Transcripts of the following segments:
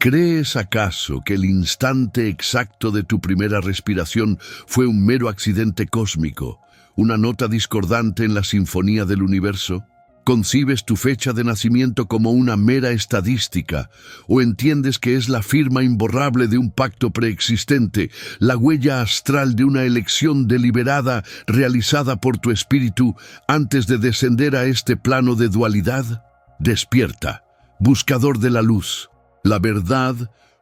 ¿Crees acaso que el instante exacto de tu primera respiración fue un mero accidente cósmico, una nota discordante en la sinfonía del universo? ¿Concibes tu fecha de nacimiento como una mera estadística o entiendes que es la firma imborrable de un pacto preexistente, la huella astral de una elección deliberada realizada por tu espíritu antes de descender a este plano de dualidad? Despierta, buscador de la luz. La verdad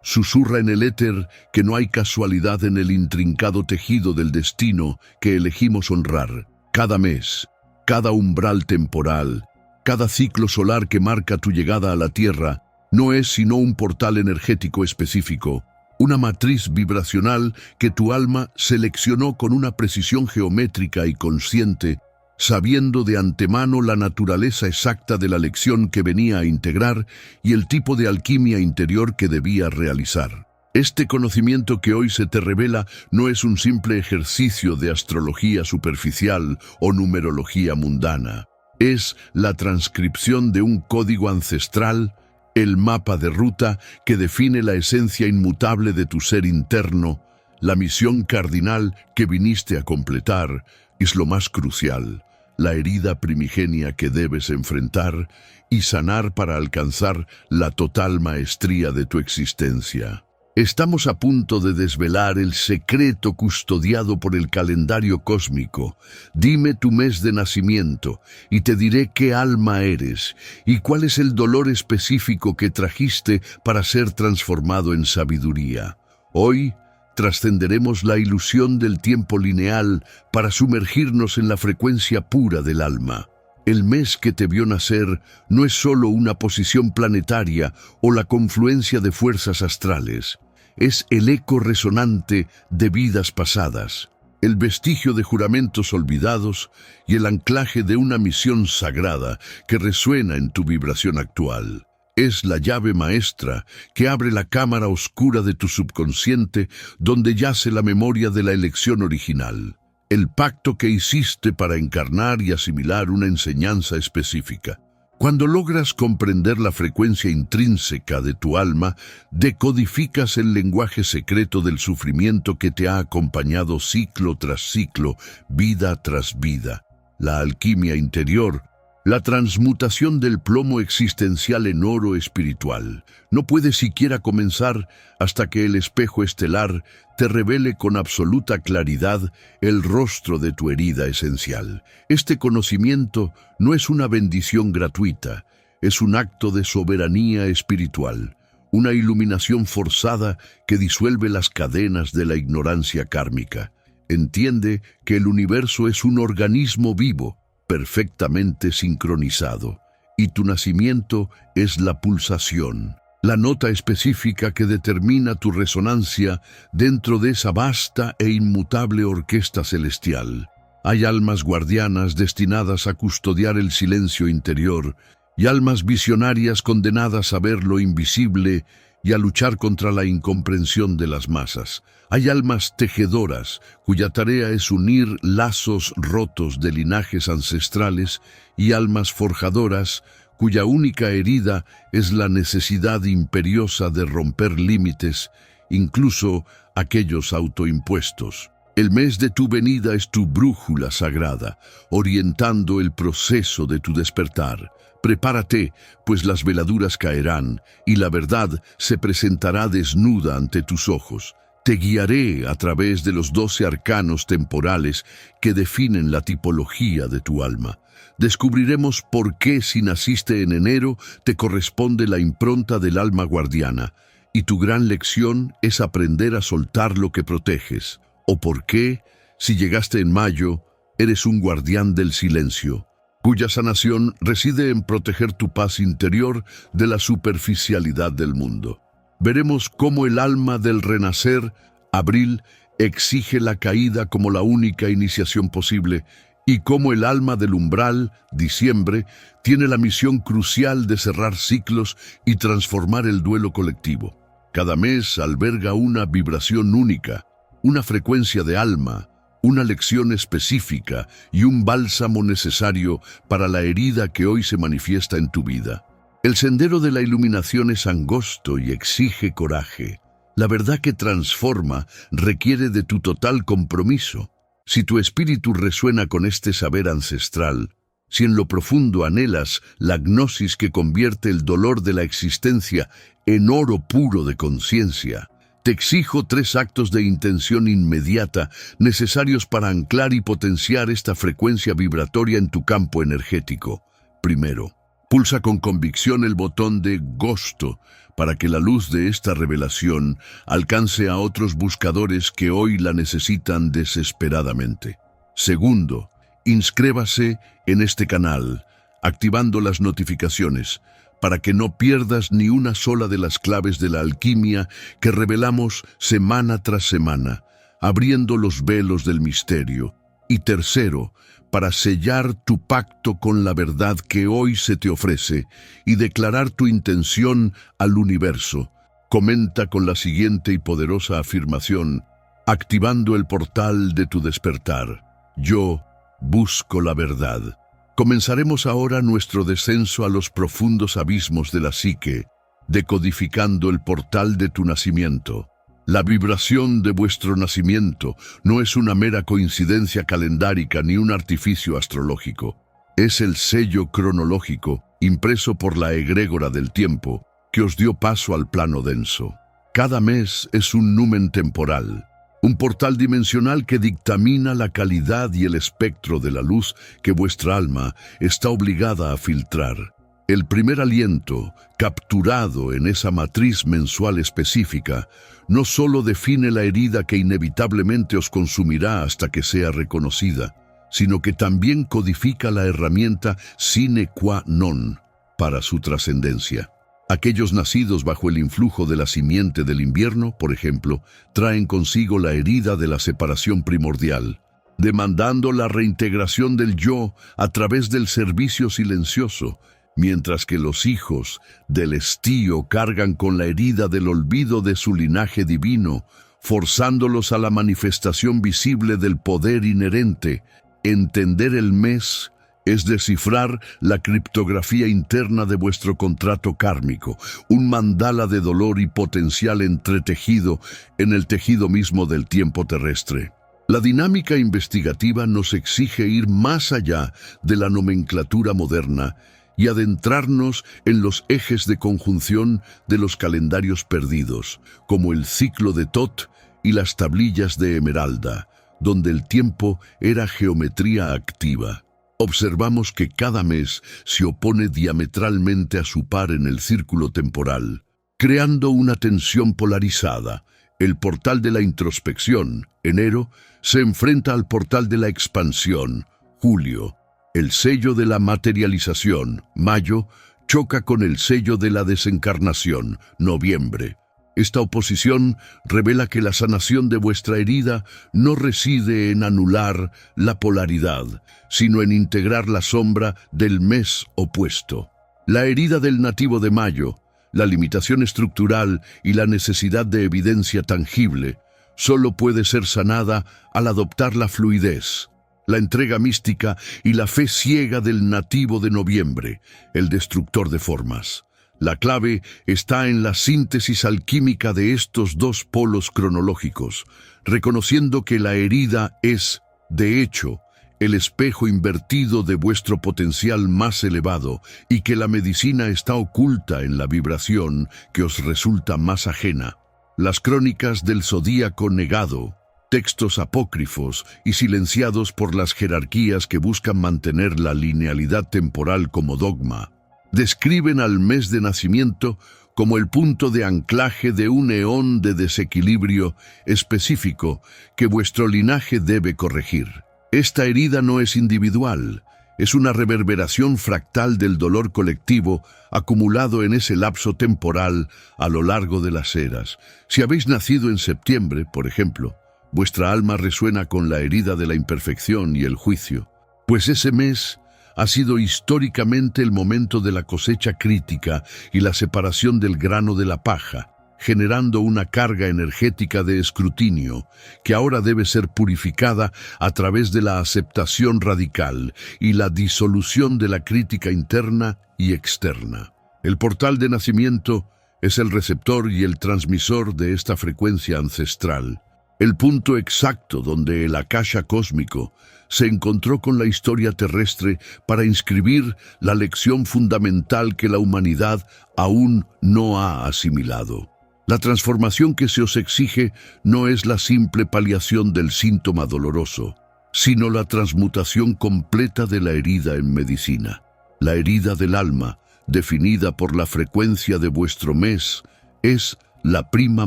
susurra en el éter que no hay casualidad en el intrincado tejido del destino que elegimos honrar. Cada mes, cada umbral temporal, cada ciclo solar que marca tu llegada a la Tierra no es sino un portal energético específico, una matriz vibracional que tu alma seleccionó con una precisión geométrica y consciente, sabiendo de antemano la naturaleza exacta de la lección que venía a integrar y el tipo de alquimia interior que debía realizar. Este conocimiento que hoy se te revela no es un simple ejercicio de astrología superficial o numerología mundana. Es la transcripción de un código ancestral, el mapa de ruta que define la esencia inmutable de tu ser interno, la misión cardinal que viniste a completar, es lo más crucial, la herida primigenia que debes enfrentar y sanar para alcanzar la total maestría de tu existencia. Estamos a punto de desvelar el secreto custodiado por el calendario cósmico. Dime tu mes de nacimiento y te diré qué alma eres y cuál es el dolor específico que trajiste para ser transformado en sabiduría. Hoy trascenderemos la ilusión del tiempo lineal para sumergirnos en la frecuencia pura del alma. El mes que te vio nacer no es solo una posición planetaria o la confluencia de fuerzas astrales. Es el eco resonante de vidas pasadas, el vestigio de juramentos olvidados y el anclaje de una misión sagrada que resuena en tu vibración actual. Es la llave maestra que abre la cámara oscura de tu subconsciente donde yace la memoria de la elección original, el pacto que hiciste para encarnar y asimilar una enseñanza específica. Cuando logras comprender la frecuencia intrínseca de tu alma, decodificas el lenguaje secreto del sufrimiento que te ha acompañado ciclo tras ciclo, vida tras vida. La alquimia interior, la transmutación del plomo existencial en oro espiritual, no puede siquiera comenzar hasta que el espejo estelar te revele con absoluta claridad el rostro de tu herida esencial. Este conocimiento no es una bendición gratuita, es un acto de soberanía espiritual, una iluminación forzada que disuelve las cadenas de la ignorancia kármica. Entiende que el universo es un organismo vivo, perfectamente sincronizado, y tu nacimiento es la pulsación, la nota específica que determina tu resonancia dentro de esa vasta e inmutable orquesta celestial. Hay almas guardianas destinadas a custodiar el silencio interior y almas visionarias condenadas a ver lo invisible y a luchar contra la incomprensión de las masas. Hay almas tejedoras, cuya tarea es unir lazos rotos de linajes ancestrales, y almas forjadoras, cuya única herida es la necesidad imperiosa de romper límites, incluso aquellos autoimpuestos. El mes de tu venida es tu brújula sagrada, orientando el proceso de tu despertar. Prepárate, pues las veladuras caerán y la verdad se presentará desnuda ante tus ojos. Te guiaré a través de los 12 arcanos temporales que definen la tipología de tu alma. Descubriremos por qué si naciste en enero te corresponde la impronta del alma guardiana, y tu gran lección es aprender a soltar lo que proteges, o por qué, si llegaste en mayo, eres un guardián del silencio, cuya sanación reside en proteger tu paz interior de la superficialidad del mundo. Veremos cómo el alma del renacer, abril, exige la caída como la única iniciación posible, y cómo el alma del umbral, diciembre, tiene la misión crucial de cerrar ciclos y transformar el duelo colectivo. Cada mes alberga una vibración única, una frecuencia de alma, una lección específica y un bálsamo necesario para la herida que hoy se manifiesta en tu vida. El sendero de la iluminación es angosto y exige coraje. La verdad que transforma requiere de tu total compromiso. Si tu espíritu resuena con este saber ancestral, si en lo profundo anhelas la gnosis que convierte el dolor de la existencia en oro puro de conciencia, te exijo 3 actos de intención inmediata necesarios para anclar y potenciar esta frecuencia vibratoria en tu campo energético. Primero, pulsa con convicción el botón de Gosto para que la luz de esta revelación alcance a otros buscadores que hoy la necesitan desesperadamente. Segundo, inscríbase en este canal, activando las notificaciones, para que no pierdas ni una sola de las claves de la alquimia que revelamos semana tras semana, abriendo los velos del misterio. Y tercero, para sellar tu pacto con la verdad que hoy se te ofrece y declarar tu intención al universo. Comenta con la siguiente y poderosa afirmación, activando el portal de tu despertar. Yo busco la verdad. Comenzaremos ahora nuestro descenso a los profundos abismos de la psique, decodificando el portal de tu nacimiento. La vibración de vuestro nacimiento no es una mera coincidencia calendárica ni un artificio astrológico. Es el sello cronológico, impreso por la egrégora del tiempo, que os dio paso al plano denso. Cada mes es un numen temporal, un portal dimensional que dictamina la calidad y el espectro de la luz que vuestra alma está obligada a filtrar. El primer aliento, capturado en esa matriz mensual específica, no solo define la herida que inevitablemente os consumirá hasta que sea reconocida, sino que también codifica la herramienta sine qua non para su trascendencia. Aquellos nacidos bajo el influjo de la simiente del invierno, por ejemplo, traen consigo la herida de la separación primordial, demandando la reintegración del yo a través del servicio silencioso, mientras que los hijos del estío cargan con la herida del olvido de su linaje divino, forzándolos a la manifestación visible del poder inherente. Entender el mes es descifrar la criptografía interna de vuestro contrato kármico, un mandala de dolor y potencial entretejido en el tejido mismo del tiempo terrestre. La dinámica investigativa nos exige ir más allá de la nomenclatura moderna y adentrarnos en los ejes de conjunción de los calendarios perdidos, como el ciclo de Tot y las tablillas de Emeralda, donde el tiempo era geometría activa. Observamos que cada mes se opone diametralmente a su par en el círculo temporal, creando una tensión polarizada. El portal de la introspección, enero, se enfrenta al portal de la expansión, julio. El sello de la materialización, mayo, choca con el sello de la desencarnación, noviembre. Esta oposición revela que la sanación de vuestra herida no reside en anular la polaridad, sino en integrar la sombra del mes opuesto. La herida del nativo de mayo, la limitación estructural y la necesidad de evidencia tangible, solo puede ser sanada al adoptar la fluidez, la entrega mística y la fe ciega del nativo de noviembre, el destructor de formas. La clave está en la síntesis alquímica de estos dos polos cronológicos, reconociendo que la herida es, de hecho, el espejo invertido de vuestro potencial más elevado y que la medicina está oculta en la vibración que os resulta más ajena. Las crónicas del zodíaco negado, textos apócrifos y silenciados por las jerarquías que buscan mantener la linealidad temporal como dogma, describen al mes de nacimiento como el punto de anclaje de un eón de desequilibrio específico que vuestro linaje debe corregir. Esta herida no es individual, es una reverberación fractal del dolor colectivo acumulado en ese lapso temporal a lo largo de las eras. Si habéis nacido en septiembre, por ejemplo, vuestra alma resuena con la herida de la imperfección y el juicio, pues ese mes ha sido históricamente el momento de la cosecha crítica y la separación del grano de la paja, generando una carga energética de escrutinio que ahora debe ser purificada a través de la aceptación radical y la disolución de la crítica interna y externa. El portal de nacimiento es el receptor y el transmisor de esta frecuencia ancestral, el punto exacto donde el Akasha cósmico se encontró con la historia terrestre para inscribir la lección fundamental que la humanidad aún no ha asimilado. La transformación que se os exige no es la simple paliación del síntoma doloroso, sino la transmutación completa de la herida en medicina. La herida del alma, definida por la frecuencia de vuestro mes, es la prima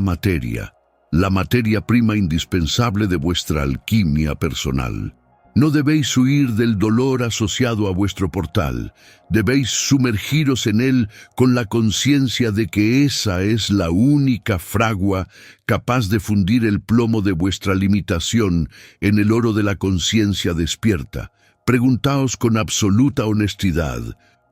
materia, la materia prima indispensable de vuestra alquimia personal. No debéis huir del dolor asociado a vuestro portal, debéis sumergiros en él con la conciencia de que esa es la única fragua capaz de fundir el plomo de vuestra limitación en el oro de la conciencia despierta. Preguntaos con absoluta honestidad,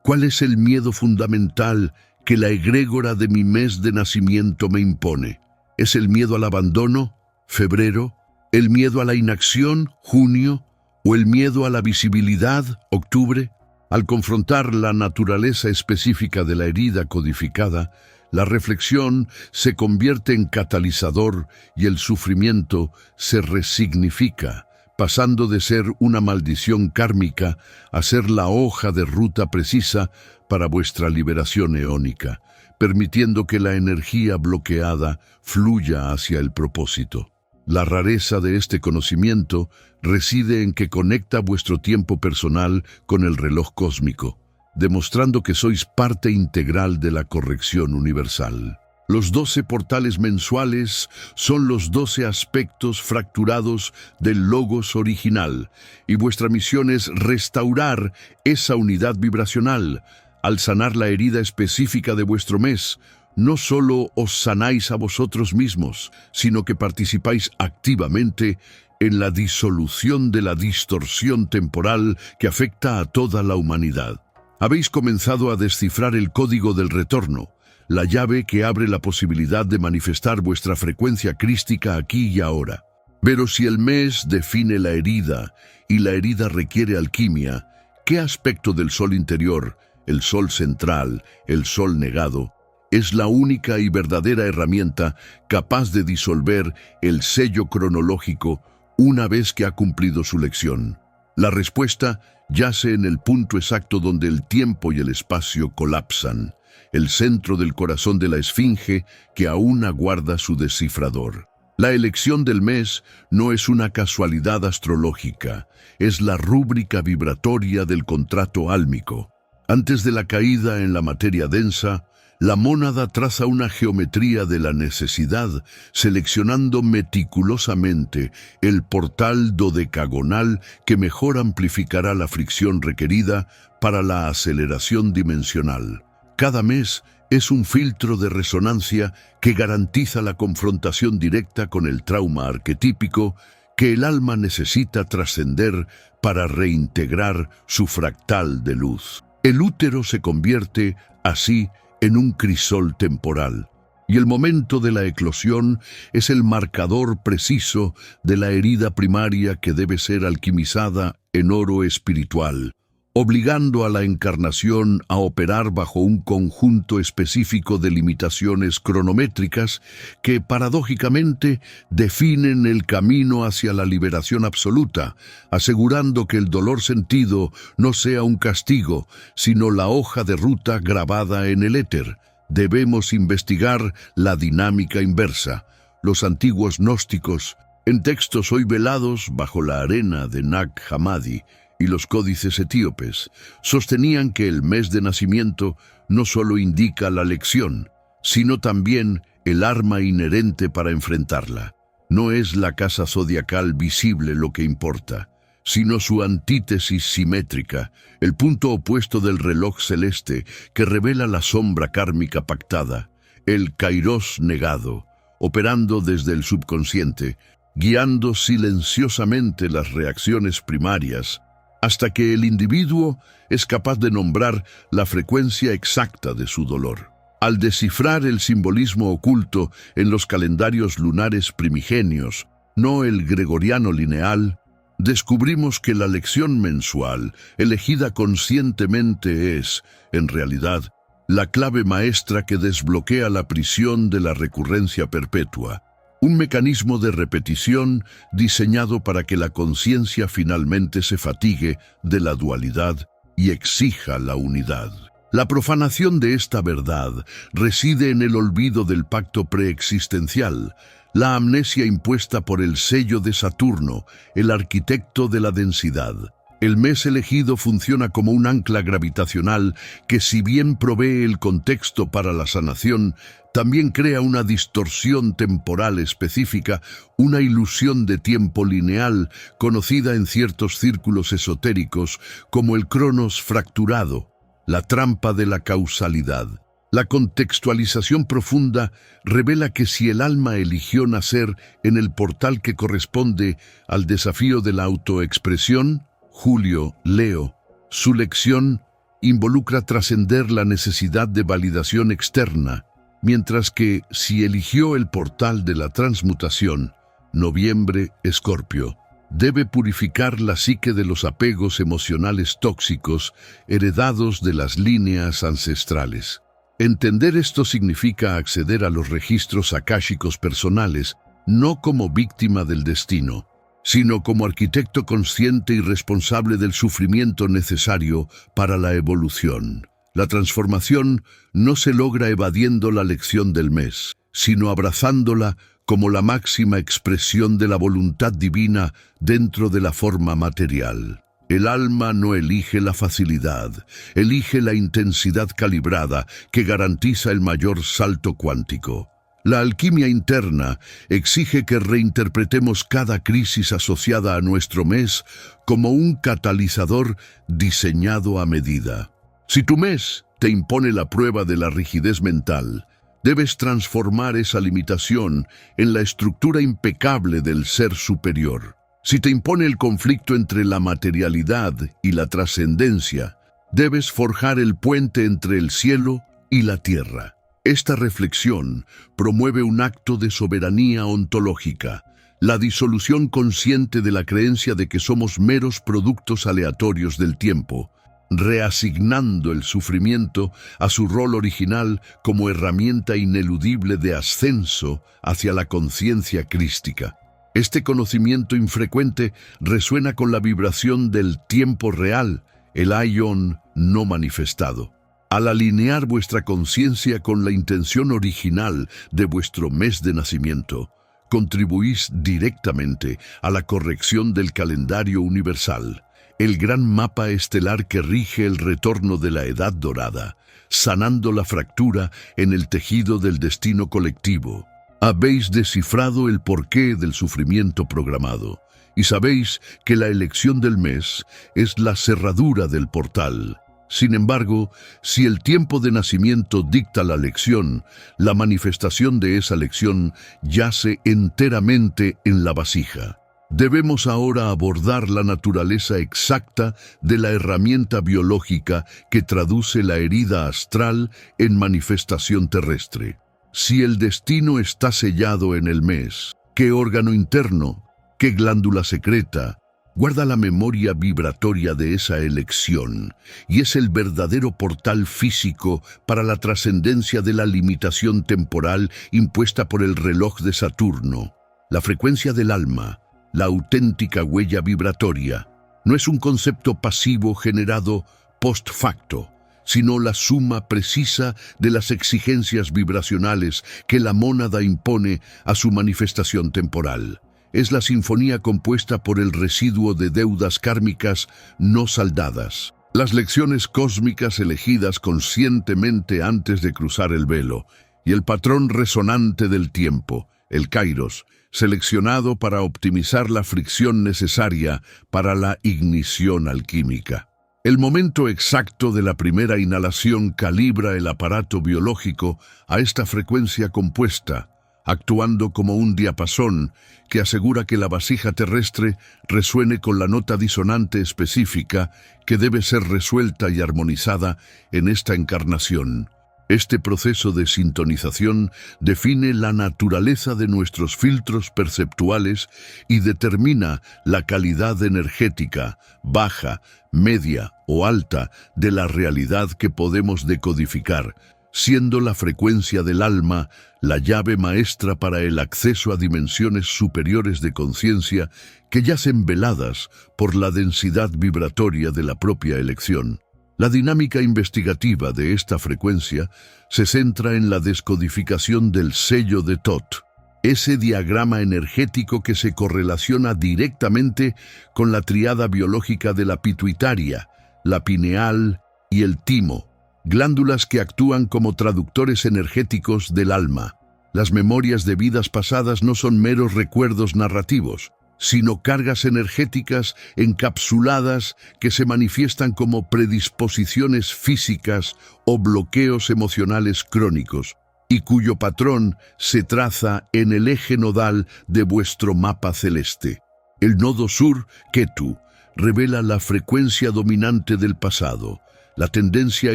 ¿cuál es el miedo fundamental que la egrégora de mi mes de nacimiento me impone? ¿Es el miedo al abandono? ¿Febrero? ¿El miedo a la inacción? ¿Junio? ¿O el miedo a la visibilidad? ¿Octubre? Al confrontar la naturaleza específica de la herida codificada, la reflexión se convierte en catalizador y el sufrimiento se resignifica, pasando de ser una maldición kármica a ser la hoja de ruta precisa para vuestra liberación eónica, permitiendo que la energía bloqueada fluya hacia el propósito. La rareza de este conocimiento reside en que conecta vuestro tiempo personal con el reloj cósmico, demostrando que sois parte integral de la corrección universal. Los 12 portales mensuales son los 12 aspectos fracturados del Logos original, y vuestra misión es restaurar esa unidad vibracional. Al sanar la herida específica de vuestro mes, no solo os sanáis a vosotros mismos, sino que participáis activamente en la disolución de la distorsión temporal que afecta a toda la humanidad. Habéis comenzado a descifrar el código del retorno, la llave que abre la posibilidad de manifestar vuestra frecuencia crística aquí y ahora. Pero si el mes define la herida y la herida requiere alquimia, ¿qué aspecto del sol interior, el sol central, el sol negado, es la única y verdadera herramienta capaz de disolver el sello cronológico una vez que ha cumplido su lección? La respuesta yace en el punto exacto donde el tiempo y el espacio colapsan, el centro del corazón de la esfinge que aún aguarda su descifrador. La elección del mes no es una casualidad astrológica, es la rúbrica vibratoria del contrato álmico. Antes de la caída en la materia densa, la mónada traza una geometría de la necesidad, seleccionando meticulosamente el portal dodecagonal que mejor amplificará la fricción requerida para la aceleración dimensional. Cada mes es un filtro de resonancia que garantiza la confrontación directa con el trauma arquetípico que el alma necesita trascender para reintegrar su fractal de luz. El útero se convierte, así, en un crisol temporal, y el momento de la eclosión es el marcador preciso de la herida primaria que debe ser alquimizada en oro espiritual, obligando a la encarnación a operar bajo un conjunto específico de limitaciones cronométricas que paradójicamente definen el camino hacia la liberación absoluta, asegurando que el dolor sentido no sea un castigo, sino la hoja de ruta grabada en el éter. Debemos investigar la dinámica inversa. Los antiguos gnósticos, en textos hoy velados bajo la arena de Nag Hammadi, y los códices etíopes, sostenían que el mes de nacimiento no solo indica la lección, sino también el arma inherente para enfrentarla. No es la casa zodiacal visible lo que importa, sino su antítesis simétrica, el punto opuesto del reloj celeste que revela la sombra kármica pactada, el kairos negado, operando desde el subconsciente, guiando silenciosamente las reacciones primarias, hasta que el individuo es capaz de nombrar la frecuencia exacta de su dolor. Al descifrar el simbolismo oculto en los calendarios lunares primigenios, no el gregoriano lineal, descubrimos que la lección mensual, elegida conscientemente, es, en realidad, la clave maestra que desbloquea la prisión de la recurrencia perpetua. Un mecanismo de repetición diseñado para que la conciencia finalmente se fatigue de la dualidad y exija la unidad. La profanación de esta verdad reside en el olvido del pacto preexistencial, la amnesia impuesta por el sello de Saturno, el arquitecto de la densidad. El mes elegido funciona como un ancla gravitacional que, si bien provee el contexto para la sanación, también crea una distorsión temporal específica, una ilusión de tiempo lineal conocida en ciertos círculos esotéricos como el cronos fracturado, la trampa de la causalidad. La contextualización profunda revela que si el alma eligió nacer en el portal que corresponde al desafío de la autoexpresión, Julio, Leo, su lección involucra trascender la necesidad de validación externa, mientras que si eligió el portal de la transmutación, Noviembre, Escorpio, debe purificar la psique de los apegos emocionales tóxicos heredados de las líneas ancestrales. Entender esto significa acceder a los registros akáshicos personales, no como víctima del destino, sino como arquitecto consciente y responsable del sufrimiento necesario para la evolución. La transformación no se logra evadiendo la lección del mes, sino abrazándola como la máxima expresión de la voluntad divina dentro de la forma material. El alma no elige la facilidad, elige la intensidad calibrada que garantiza el mayor salto cuántico. La alquimia interna exige que reinterpretemos cada crisis asociada a nuestro mes como un catalizador diseñado a medida. Si tu mes te impone la prueba de la rigidez mental, debes transformar esa limitación en la estructura impecable del ser superior. Si te impone el conflicto entre la materialidad y la trascendencia, debes forjar el puente entre el cielo y la tierra. Esta reflexión promueve un acto de soberanía ontológica, la disolución consciente de la creencia de que somos meros productos aleatorios del tiempo, reasignando el sufrimiento a su rol original como herramienta ineludible de ascenso hacia la conciencia crística. Este conocimiento infrecuente resuena con la vibración del tiempo real, el aion no manifestado. Al alinear vuestra conciencia con la intención original de vuestro mes de nacimiento, contribuís directamente a la corrección del calendario universal, el gran mapa estelar que rige el retorno de la Edad Dorada, sanando la fractura en el tejido del destino colectivo. Habéis descifrado el porqué del sufrimiento programado y sabéis que la elección del mes es la cerradura del portal. Sin embargo, si el tiempo de nacimiento dicta la lección, la manifestación de esa lección yace enteramente en la vasija. Debemos ahora abordar la naturaleza exacta de la herramienta biológica que traduce la herida astral en manifestación terrestre. Si el destino está sellado en el mes, ¿qué órgano interno, qué glándula secreta guarda la memoria vibratoria de esa elección y es el verdadero portal físico para la trascendencia de la limitación temporal impuesta por el reloj de Saturno? La frecuencia del alma, la auténtica huella vibratoria, no es un concepto pasivo generado post facto, sino la suma precisa de las exigencias vibracionales que la mónada impone a su manifestación temporal. Es la sinfonía compuesta por el residuo de deudas kármicas no saldadas, las lecciones cósmicas elegidas conscientemente antes de cruzar el velo, y el patrón resonante del tiempo, el kairos, seleccionado para optimizar la fricción necesaria para la ignición alquímica. El momento exacto de la primera inhalación calibra el aparato biológico a esta frecuencia compuesta, actuando como un diapasón que asegura que la vasija terrestre resuene con la nota disonante específica que debe ser resuelta y armonizada en esta encarnación. Este proceso de sintonización define la naturaleza de nuestros filtros perceptuales y determina la calidad energética, baja, media o alta de la realidad que podemos decodificar, siendo la frecuencia del alma la llave maestra para el acceso a dimensiones superiores de conciencia que yacen veladas por la densidad vibratoria de la propia elección. La dinámica investigativa de esta frecuencia se centra en la descodificación del sello de Thoth, ese diagrama energético que se correlaciona directamente con la tríada biológica de la pituitaria, la pineal y el timo, glándulas que actúan como traductores energéticos del alma. Las memorias de vidas pasadas no son meros recuerdos narrativos, sino cargas energéticas encapsuladas que se manifiestan como predisposiciones físicas o bloqueos emocionales crónicos, y cuyo patrón se traza en el eje nodal de vuestro mapa celeste. El nodo sur, Ketu, revela la frecuencia dominante del pasado, la tendencia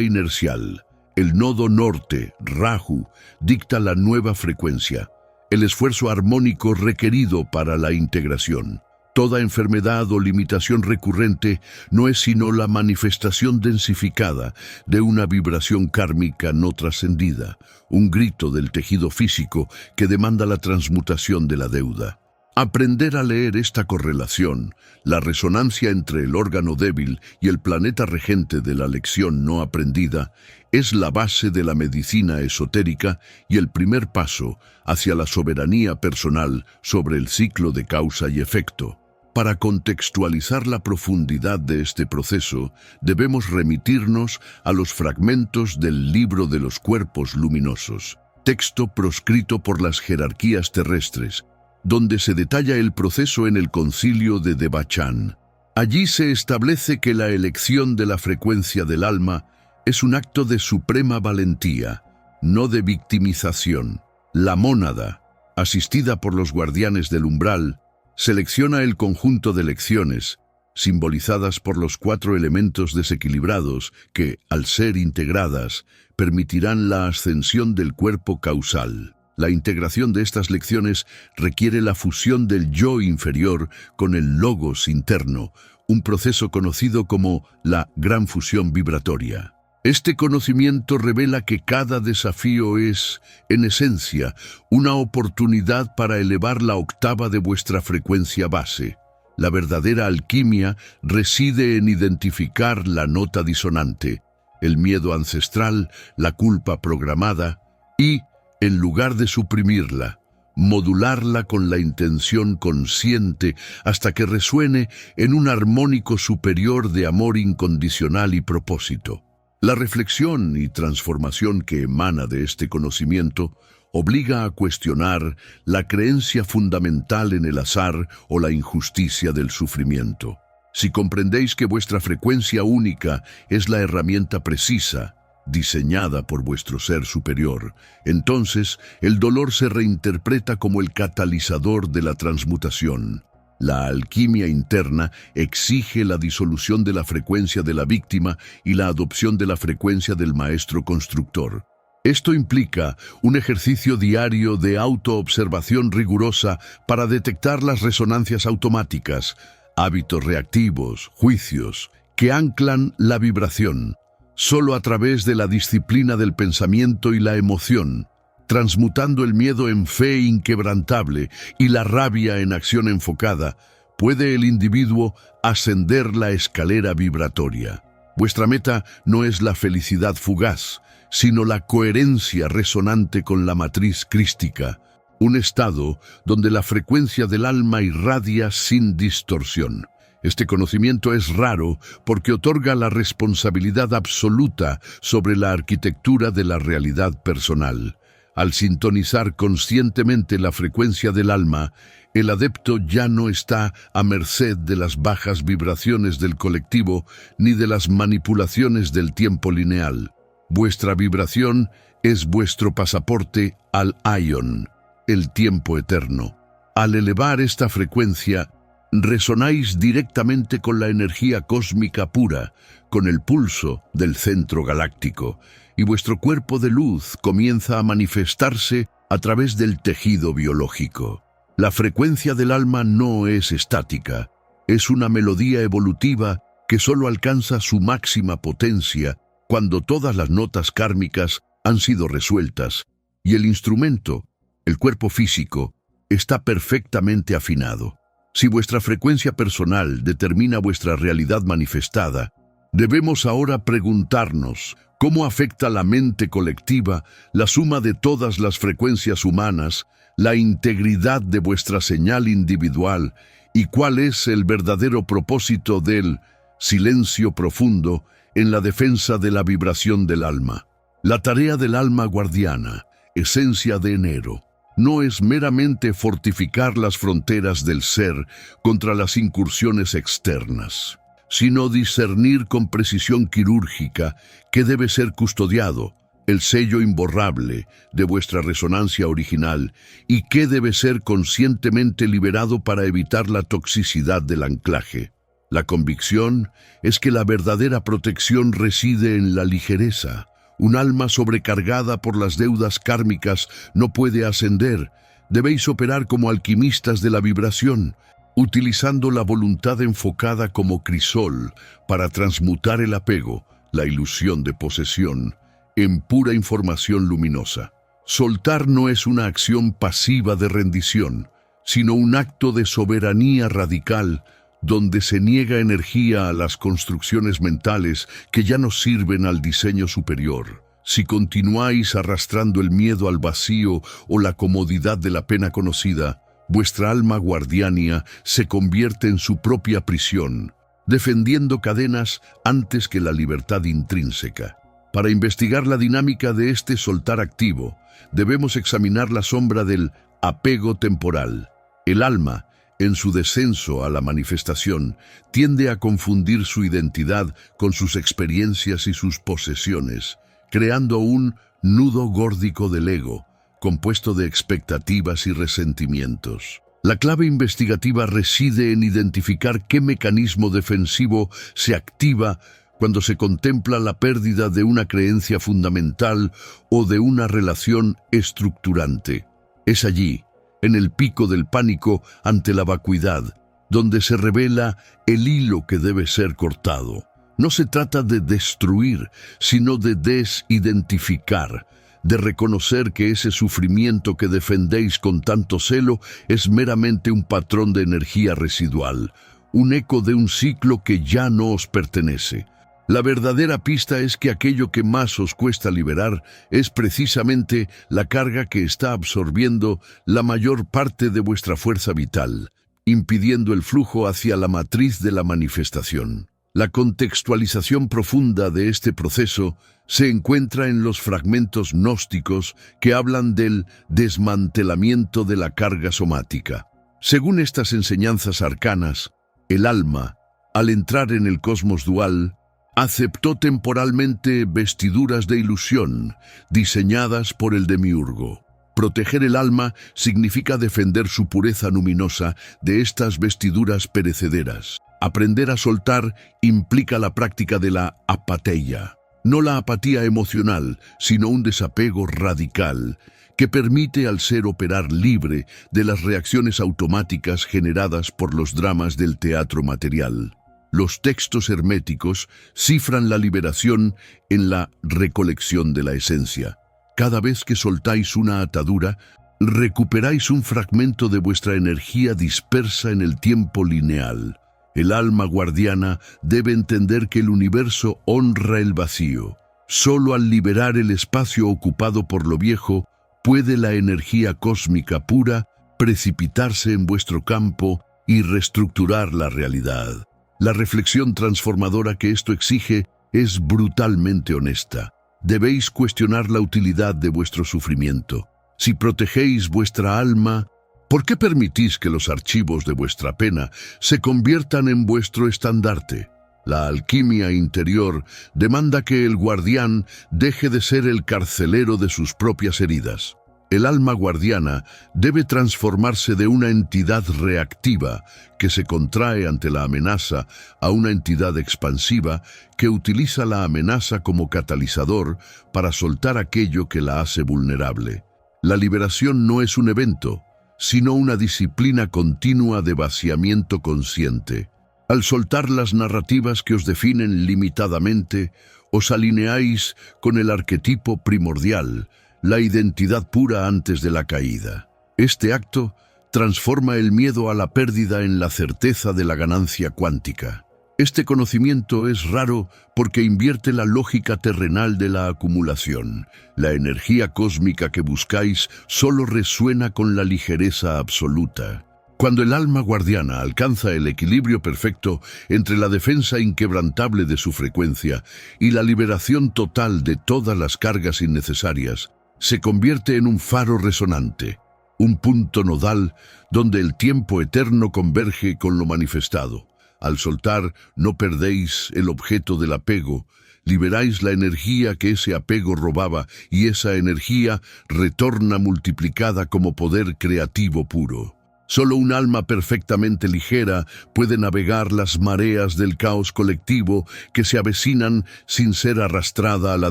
inercial. El nodo norte, Rahu, dicta la nueva frecuencia, el esfuerzo armónico requerido para la integración. Toda enfermedad o limitación recurrente no es sino la manifestación densificada de una vibración kármica no trascendida, un grito del tejido físico que demanda la transmutación de la deuda. Aprender a leer esta correlación, la resonancia entre el órgano débil y el planeta regente de la lección no aprendida, es la base de la medicina esotérica y el primer paso hacia la soberanía personal sobre el ciclo de causa y efecto. Para contextualizar la profundidad de este proceso, debemos remitirnos a los fragmentos del Libro de los Cuerpos Luminosos, texto proscrito por las jerarquías terrestres, donde se detalla el proceso en el concilio de Devachan. Allí se establece que la elección de la frecuencia del alma es un acto de suprema valentía, no de victimización. La mónada, asistida por los guardianes del umbral, selecciona el conjunto de lecciones, simbolizadas por los 4 elementos desequilibrados que, al ser integradas, permitirán la ascensión del cuerpo causal. La integración de estas lecciones requiere la fusión del yo inferior con el logos interno, un proceso conocido como la gran fusión vibratoria. Este conocimiento revela que cada desafío es, en esencia, una oportunidad para elevar la octava de vuestra frecuencia base. La verdadera alquimia reside en identificar la nota disonante, el miedo ancestral, la culpa programada y, en lugar de suprimirla, modularla con la intención consciente hasta que resuene en un armónico superior de amor incondicional y propósito. La reflexión y transformación que emana de este conocimiento obliga a cuestionar la creencia fundamental en el azar o la injusticia del sufrimiento. Si comprendéis que vuestra frecuencia única es la herramienta precisa, diseñada por vuestro ser superior, entonces el dolor se reinterpreta como el catalizador de la transmutación. La alquimia interna exige la disolución de la frecuencia de la víctima y la adopción de la frecuencia del maestro constructor. Esto implica un ejercicio diario de autoobservación rigurosa para detectar las resonancias automáticas, hábitos reactivos, juicios, que anclan la vibración. Solo a través de la disciplina del pensamiento y la emoción, transmutando el miedo en fe inquebrantable y la rabia en acción enfocada, puede el individuo ascender la escalera vibratoria. Vuestra meta no es la felicidad fugaz, sino la coherencia resonante con la matriz crística, un estado donde la frecuencia del alma irradia sin distorsión. Este conocimiento es raro porque otorga la responsabilidad absoluta sobre la arquitectura de la realidad personal. Al sintonizar conscientemente la frecuencia del alma, el adepto ya no está a merced de las bajas vibraciones del colectivo ni de las manipulaciones del tiempo lineal. Vuestra vibración es vuestro pasaporte al Aion, el tiempo eterno. Al elevar esta frecuencia, resonáis directamente con la energía cósmica pura, con el pulso del centro galáctico, y vuestro cuerpo de luz comienza a manifestarse a través del tejido biológico. La frecuencia del alma no es estática, es una melodía evolutiva que solo alcanza su máxima potencia cuando todas las notas kármicas han sido resueltas y el instrumento, el cuerpo físico, está perfectamente afinado. Si vuestra frecuencia personal determina vuestra realidad manifestada, debemos ahora preguntarnos cómo afecta la mente colectiva la suma de todas las frecuencias humanas, la integridad de vuestra señal individual y cuál es el verdadero propósito del silencio profundo en la defensa de la vibración del alma. La tarea del alma guardiana, esencia de enero, no es meramente fortificar las fronteras del ser contra las incursiones externas, sino discernir con precisión quirúrgica qué debe ser custodiado, el sello imborrable de vuestra resonancia original, y qué debe ser conscientemente liberado para evitar la toxicidad del anclaje. La convicción es que la verdadera protección reside en la ligereza. Un alma sobrecargada por las deudas kármicas no puede ascender. Debéis operar como alquimistas de la vibración, utilizando la voluntad enfocada como crisol para transmutar el apego, la ilusión de posesión, en pura información luminosa. Soltar no es una acción pasiva de rendición, sino un acto de soberanía radical, donde se niega energía a las construcciones mentales que ya no sirven al diseño superior. Si continuáis arrastrando el miedo al vacío o la comodidad de la pena conocida, vuestra alma guardiania se convierte en su propia prisión, defendiendo cadenas antes que la libertad intrínseca. Para investigar la dinámica de este soltar activo, debemos examinar la sombra del apego temporal. El alma, en su descenso a la manifestación, tiende a confundir su identidad con sus experiencias y sus posesiones, creando un nudo górdico del ego, compuesto de expectativas y resentimientos. La clave investigativa reside en identificar qué mecanismo defensivo se activa cuando se contempla la pérdida de una creencia fundamental o de una relación estructurante. Es allí, en el pico del pánico ante la vacuidad, donde se revela el hilo que debe ser cortado. No se trata de destruir, sino de desidentificar, de reconocer que ese sufrimiento que defendéis con tanto celo es meramente un patrón de energía residual, un eco de un ciclo que ya no os pertenece. La verdadera pista es que aquello que más os cuesta liberar es precisamente la carga que está absorbiendo la mayor parte de vuestra fuerza vital, impidiendo el flujo hacia la matriz de la manifestación. La contextualización profunda de este proceso se encuentra en los fragmentos gnósticos que hablan del desmantelamiento de la carga somática. Según estas enseñanzas arcanas, el alma, al entrar en el cosmos dual, aceptó temporalmente vestiduras de ilusión, diseñadas por el demiurgo. Proteger el alma significa defender su pureza luminosa de estas vestiduras perecederas. Aprender a soltar implica la práctica de la apatheia, no la apatía emocional, sino un desapego radical que permite al ser operar libre de las reacciones automáticas generadas por los dramas del teatro material. Los textos herméticos cifran la liberación en la recolección de la esencia. Cada vez que soltáis una atadura, recuperáis un fragmento de vuestra energía dispersa en el tiempo lineal. El alma guardiana debe entender que el universo honra el vacío. Solo al liberar el espacio ocupado por lo viejo, puede la energía cósmica pura precipitarse en vuestro campo y reestructurar la realidad. La reflexión transformadora que esto exige es brutalmente honesta. Debéis cuestionar la utilidad de vuestro sufrimiento. Si protegéis vuestra alma, ¿por qué permitís que los archivos de vuestra pena se conviertan en vuestro estandarte? La alquimia interior demanda que el guardián deje de ser el carcelero de sus propias heridas. El alma guardiana debe transformarse de una entidad reactiva que se contrae ante la amenaza a una entidad expansiva que utiliza la amenaza como catalizador para soltar aquello que la hace vulnerable. La liberación no es un evento, sino una disciplina continua de vaciamiento consciente. Al soltar las narrativas que os definen limitadamente, os alineáis con el arquetipo primordial, la identidad pura antes de la caída. Este acto transforma el miedo a la pérdida en la certeza de la ganancia cuántica. Este conocimiento es raro porque invierte la lógica terrenal de la acumulación. La energía cósmica que buscáis solo resuena con la ligereza absoluta. Cuando el alma guardiana alcanza el equilibrio perfecto entre la defensa inquebrantable de su frecuencia y la liberación total de todas las cargas innecesarias, se convierte en un faro resonante, un punto nodal donde el tiempo eterno converge con lo manifestado. Al soltar, no perdéis el objeto del apego, liberáis la energía que ese apego robaba y esa energía retorna multiplicada como poder creativo puro. Solo un alma perfectamente ligera puede navegar las mareas del caos colectivo que se avecinan sin ser arrastrada a la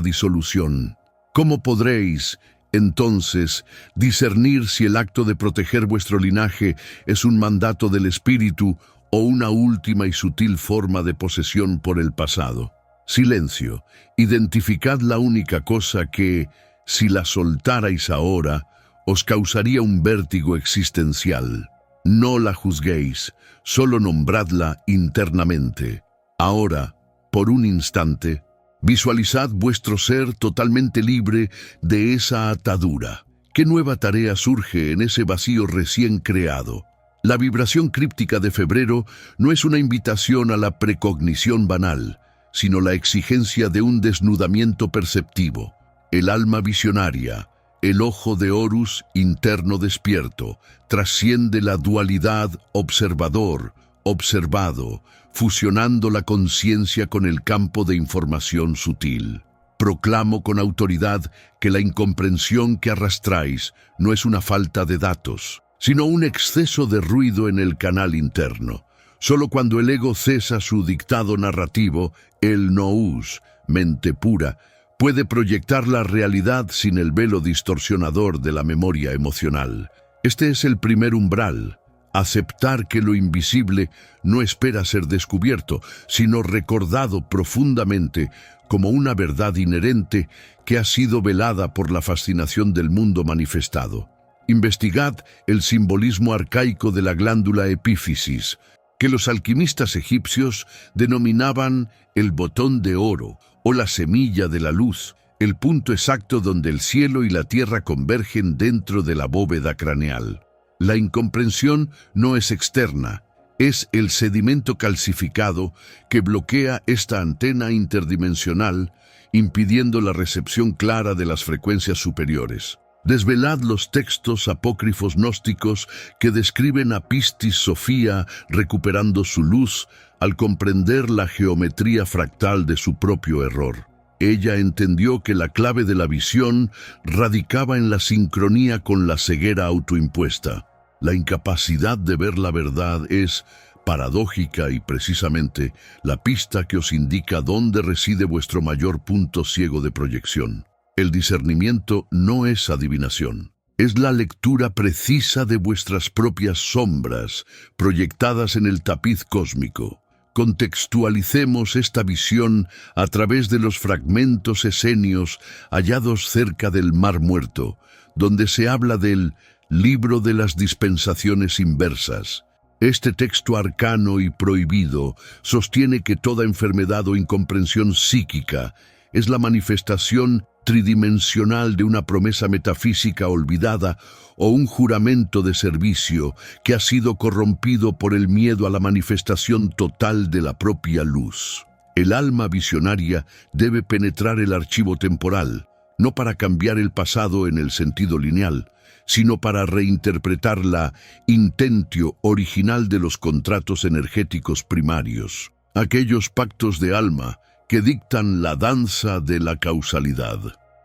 disolución. ¿Cómo podréis, entonces, discernir si el acto de proteger vuestro linaje es un mandato del espíritu o una última y sutil forma de posesión por el pasado? Silencio. Identificad la única cosa que, si la soltarais ahora, os causaría un vértigo existencial. No la juzguéis, solo nombradla internamente. Ahora, por un instante, visualizad vuestro ser totalmente libre de esa atadura. ¿Qué nueva tarea surge en ese vacío recién creado? La vibración críptica de febrero no es una invitación a la precognición banal, sino la exigencia de un desnudamiento perceptivo. El alma visionaria, el ojo de Horus interno despierto, trasciende la dualidad observador-observado, fusionando la conciencia con el campo de información sutil. Proclamo con autoridad que la incomprensión que arrastráis no es una falta de datos, sino un exceso de ruido en el canal interno. Solo cuando el ego cesa su dictado narrativo, el nous, mente pura, puede proyectar la realidad sin el velo distorsionador de la memoria emocional. Este es el primer umbral, aceptar que lo invisible no espera ser descubierto, sino recordado profundamente como una verdad inherente que ha sido velada por la fascinación del mundo manifestado. Investigad el simbolismo arcaico de la glándula epífisis, que los alquimistas egipcios denominaban el botón de oro o la semilla de la luz, el punto exacto donde el cielo y la tierra convergen dentro de la bóveda craneal. La incomprensión no es externa, es el sedimento calcificado que bloquea esta antena interdimensional, impidiendo la recepción clara de las frecuencias superiores. Desvelad los textos apócrifos gnósticos que describen a Pistis Sofía recuperando su luz al comprender la geometría fractal de su propio error. Ella entendió que la clave de la visión radicaba en la sincronía con la ceguera autoimpuesta. La incapacidad de ver la verdad es paradójica y precisamente la pista que os indica dónde reside vuestro mayor punto ciego de proyección. El discernimiento no es adivinación, es la lectura precisa de vuestras propias sombras proyectadas en el tapiz cósmico. Contextualicemos esta visión a través de los fragmentos esenios hallados cerca del Mar Muerto, donde se habla del libro de las dispensaciones inversas. Este texto arcano y prohibido sostiene que toda enfermedad o incomprensión psíquica es la manifestación tridimensional de una promesa metafísica olvidada o un juramento de servicio que ha sido corrompido por el miedo a la manifestación total de la propia luz. El alma visionaria debe penetrar el archivo temporal, no para cambiar el pasado en el sentido lineal, sino para reinterpretar la intentio original de los contratos energéticos primarios, aquellos pactos de alma que dictan la danza de la causalidad.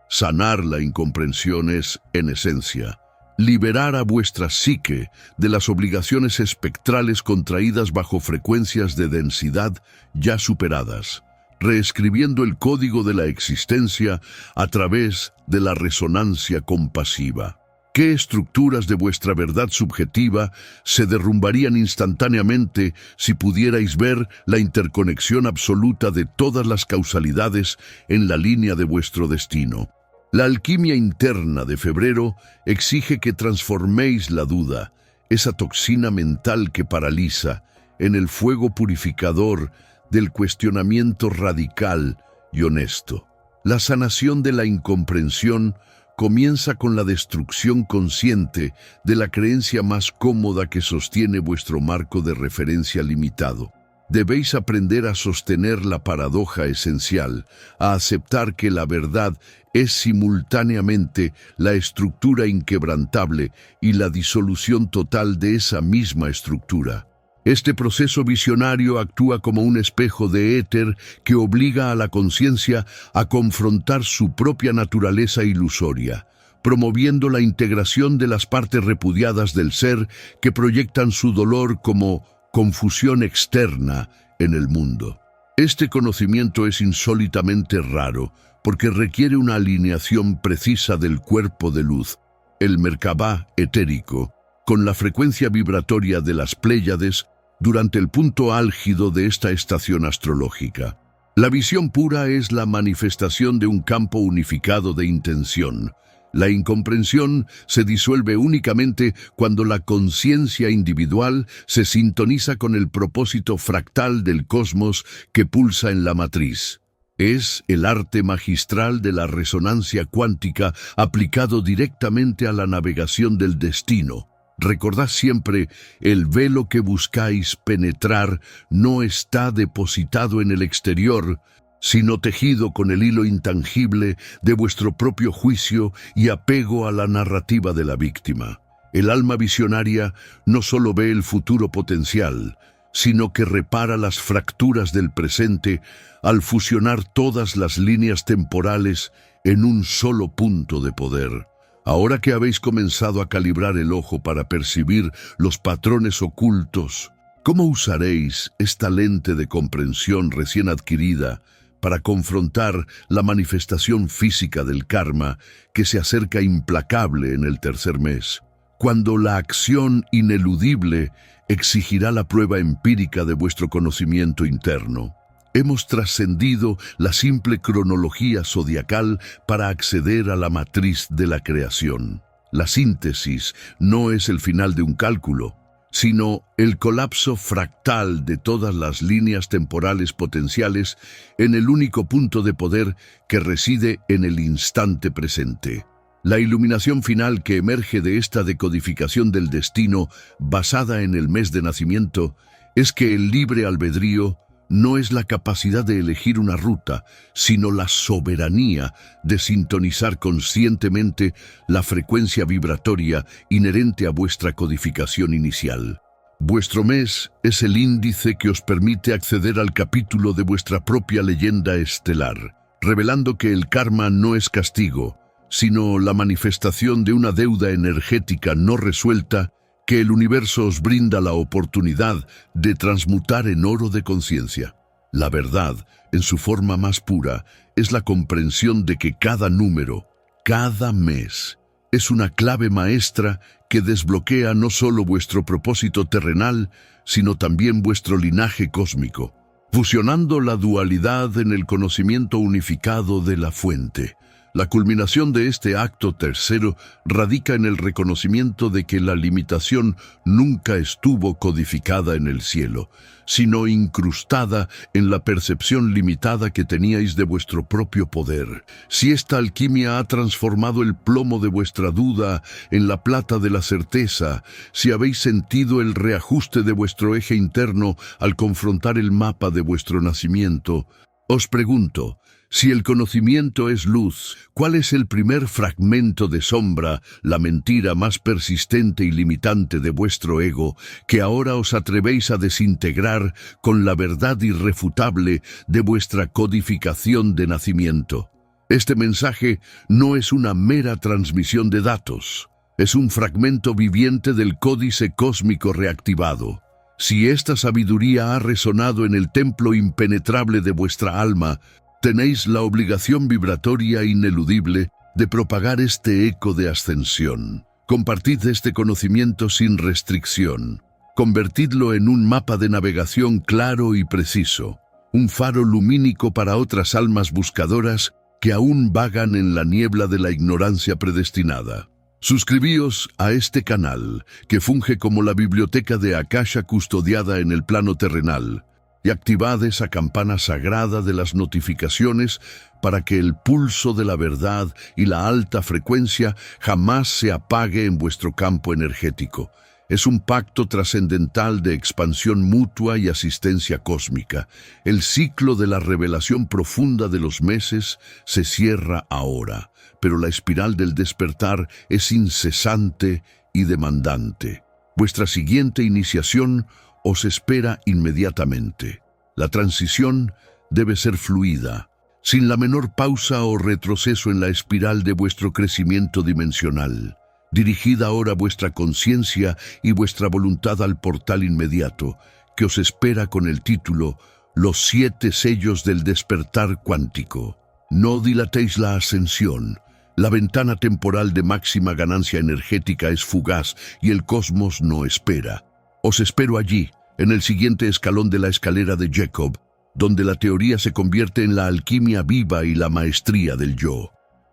Sanar la incomprensión es, en esencia, liberar a vuestra psique de las obligaciones espectrales contraídas bajo frecuencias de densidad ya superadas, reescribiendo el código de la existencia a través de la resonancia compasiva. ¿Qué estructuras de vuestra verdad subjetiva se derrumbarían instantáneamente si pudierais ver la interconexión absoluta de todas las causalidades en la línea de vuestro destino? La alquimia interna de febrero exige que transforméis la duda, esa toxina mental que paraliza, en el fuego purificador del cuestionamiento radical y honesto. La sanación de la incomprensión comienza con la destrucción consciente de la creencia más cómoda que sostiene vuestro marco de referencia limitado. Debéis aprender a sostener la paradoja esencial, a aceptar que la verdad es simultáneamente la estructura inquebrantable y la disolución total de esa misma estructura. Este proceso visionario actúa como un espejo de éter que obliga a la conciencia a confrontar su propia naturaleza ilusoria, promoviendo la integración de las partes repudiadas del ser que proyectan su dolor como confusión externa en el mundo. Este conocimiento es insólitamente raro porque requiere una alineación precisa del cuerpo de luz, el Merkabah etérico, con la frecuencia vibratoria de las Pléyades durante el punto álgido de esta estación astrológica. La visión pura es la manifestación de un campo unificado de intención. La incomprensión se disuelve únicamente cuando la conciencia individual se sintoniza con el propósito fractal del cosmos que pulsa en la matriz. Es el arte magistral de la resonancia cuántica aplicado directamente a la navegación del destino. Recordad siempre, el velo que buscáis penetrar no está depositado en el exterior, sino tejido con el hilo intangible de vuestro propio juicio y apego a la narrativa de la víctima. El alma visionaria no solo ve el futuro potencial, sino que repara las fracturas del presente al fusionar todas las líneas temporales en un solo punto de poder. Ahora que habéis comenzado a calibrar el ojo para percibir los patrones ocultos, ¿cómo usaréis esta lente de comprensión recién adquirida para confrontar la manifestación física del karma que se acerca implacable en el tercer mes, cuando la acción ineludible exigirá la prueba empírica de vuestro conocimiento interno? Hemos trascendido la simple cronología zodiacal para acceder a la matriz de la creación. La síntesis no es el final de un cálculo, sino el colapso fractal de todas las líneas temporales potenciales en el único punto de poder que reside en el instante presente. La iluminación final que emerge de esta decodificación del destino basada en el mes de nacimiento es que el libre albedrío no es la capacidad de elegir una ruta, sino la soberanía de sintonizar conscientemente la frecuencia vibratoria inherente a vuestra codificación inicial. Vuestro mes es el índice que os permite acceder al capítulo de vuestra propia leyenda estelar, revelando que el karma no es castigo, sino la manifestación de una deuda energética no resuelta que el universo os brinda la oportunidad de transmutar en oro de conciencia. La verdad, en su forma más pura, es la comprensión de que cada número, cada mes, es una clave maestra que desbloquea no solo vuestro propósito terrenal, sino también vuestro linaje cósmico, fusionando la dualidad en el conocimiento unificado de la fuente. La culminación de este acto tercero radica en el reconocimiento de que la limitación nunca estuvo codificada en el cielo, sino incrustada en la percepción limitada que teníais de vuestro propio poder. Si esta alquimia ha transformado el plomo de vuestra duda en la plata de la certeza, si habéis sentido el reajuste de vuestro eje interno al confrontar el mapa de vuestro nacimiento, os pregunto, si el conocimiento es luz, ¿cuál es el primer fragmento de sombra, la mentira más persistente y limitante de vuestro ego, que ahora os atrevéis a desintegrar con la verdad irrefutable de vuestra codificación de nacimiento? Este mensaje no es una mera transmisión de datos, es un fragmento viviente del códice cósmico reactivado. Si esta sabiduría ha resonado en el templo impenetrable de vuestra alma, tenéis la obligación vibratoria ineludible de propagar este eco de ascensión. Compartid este conocimiento sin restricción. Convertidlo en un mapa de navegación claro y preciso, un faro lumínico para otras almas buscadoras que aún vagan en la niebla de la ignorancia predestinada. Suscribíos a este canal, que funge como la biblioteca de Akasha custodiada en el plano terrenal, y activad esa campana sagrada de las notificaciones para que el pulso de la verdad y la alta frecuencia jamás se apague en vuestro campo energético. Es un pacto trascendental de expansión mutua y asistencia cósmica. El ciclo de la revelación profunda de los meses se cierra ahora, pero la espiral del despertar es incesante y demandante. Vuestra siguiente iniciación os espera inmediatamente. La transición debe ser fluida, sin la menor pausa o retroceso en la espiral de vuestro crecimiento dimensional. Dirigid ahora vuestra conciencia y vuestra voluntad al portal inmediato, que os espera con el título Los 7 sellos del despertar cuántico. No dilatéis la ascensión. La ventana temporal de máxima ganancia energética es fugaz y el cosmos no espera. Os espero allí, en el siguiente escalón de la escalera de Jacob, donde la teoría se convierte en la alquimia viva y la maestría del yo.